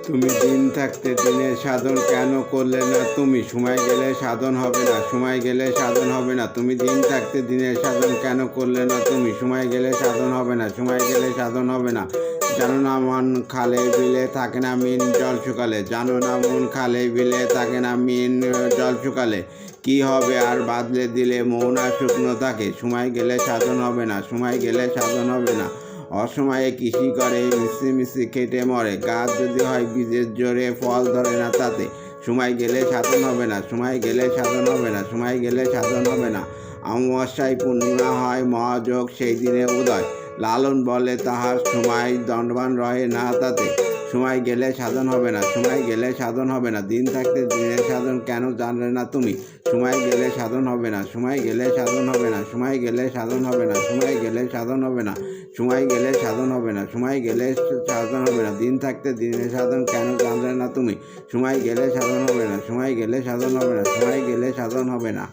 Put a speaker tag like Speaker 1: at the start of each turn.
Speaker 1: তুমি দিন থাকতে দিনের সাধন কেন করলে না তুমি? সময় গেলে সাধন হবে না, সময় গেলে সাধন হবে না। তুমি দিন থাকতে দিনের সাধন কেন করলে না তুমি? সময় গেলে সাধন হবে না, সময় গেলে সাধন হবে না। জানো না মন খালে বিলে থাকে না মিন জল শুকালে, জানো না মন খালে বিলে থাকে না মিন জল শুকালে। কি হবে আর বাদলে দিলে মন আর শুকনো থাকে? সময় গেলে সাধন হবে না, সময় গেলে সাধন হবে না। অসময়ে কৃষি করে মিশি মিশি কেটে মরে, গাছ যদি হয় বীজের জোরে ফল ধরে না তাতে। সময় গেলে সাধন হবে না, সময় গেলে সাধন হবে না, সময় গেলে সাধন হবে না। অমাবস্যায় পূর্ণিমা হয় মহাযোগ সেই দিনে উদয়, লালন বলে তাহার সময় দণ্ডবান রহে না তাতে। সময় গেলে সাধন হবে না, সময় গেলে সাধন হবে না। দিন থাকতে দিনের সাধন কেন জানলে না তুমি? সময় গেলে সাধন হবে না, সময় গেলে সাধন হবে না, সময় গেলে সাধন হবে না, সময় গেলে সাধন হবে না, সময় গেলে সাধন হবে না, সময় গেলে সাধন হবে না। দিন থাকতে দিনের সাধন কেন জানলে না তুমি? সময় গেলে সাধন হবে না, সময় গেলে সাধন হবে না, সময় গেলে সাধন হবে না।